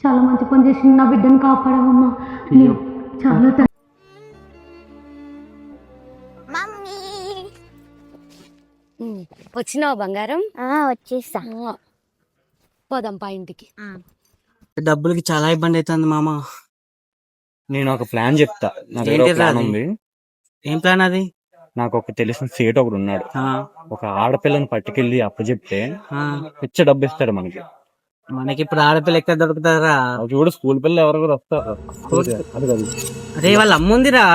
చాలా మంచి పని చేసి నా బిడ్డను కాపాడవమ్మా. చాలా వచ్చినావు బంగారం? వచ్చేస్తా. పోదాంపా ఇంటికి. డబ్బులకి చాలా ఇబ్బంది అవుతుంది మామ. నేను ఒక ప్లాన్ చెప్తా. నా దగ్గర ఒక ప్లాన్ ఉంది. ఏం ప్లాన్ అది? నాకు ఒక తెలిసిన సేట్ ఒకడు ఉన్నాడు. ఆ, ఒక ఆడపిల్లని పట్టుకెళ్ళి అప్పచెప్తే ఆ. పిచ్చ డబ్బు ఇస్తాడు మనకి. మనకి ఇప్పుడు ఆడపిల్ల ఎక్కడ దొరుకుతారా? అది కూడా స్కూల్ పిల్లలు ఎవరు కూడా వస్తారు. అది కాదు. అరే వాళ్ళ అమ్ముందిరా.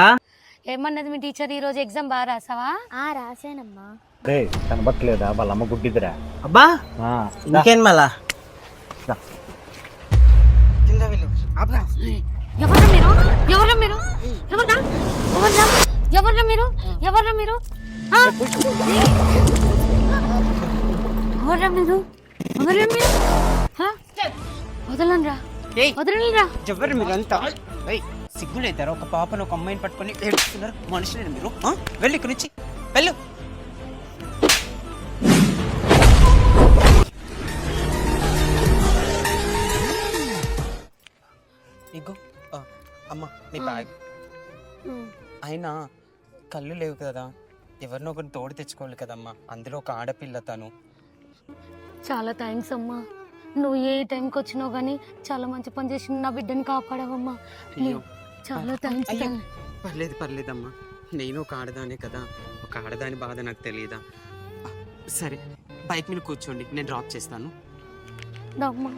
ఏమన్నది మీ టీచర్? ఈ రోజు ఎగ్జామ్ బాగా రాసావా? రాసానమ్మా. రే కనబట్టలేదా? వాళ్ళ అమ్మ గుడ్డిదిరా. అబ్బా ఆ, ఇంకేం మళ్ళా? ఎవరు మీరు? ఎవరు మీరు? ఎవర్రా? ఎవర్రా మీరు? ఎవర్రా మీరు? ఎవర్రా మీరు? ఎవరు మీరు? వదలండ్రా, వదలండ్రా. ఎవరు మీరంతా? సిగ్గులేతారా? ఒక పాపను ఒక అమ్మాయిని పట్టుకొని ఏడుస్తున్నారు. మనుషులేనా మీరు? వెళ్ళి ఇక్కడి నుంచి వెళ్ళు. ఇగో అమ్మ నీ బ్యాగ్. అయినా కళ్ళు లేవు కదా, ఎవరినో ఒకరిని తోడు తెచ్చుకోవాలి కదమ్మా. అందులో ఒక ఆడపిల్ల తను. చాలా థ్యాంక్స్ అమ్మా. నువ్వు ఏ టైంకి వచ్చినావు కానీ చాలా మంచి పని చేసి నా బిడ్డని కాపాడవమ్మా. చాలా థ్యాంక్స్. పర్లేదు పర్లేదమ్మా, నేను ఒక ఆడదానే కదా, ఒక ఆడదాని బాధ నాకు తెలియదా? సరే బైక్ మీద కూర్చోండి, నేను డ్రాప్ చేస్తాను. అమ్మా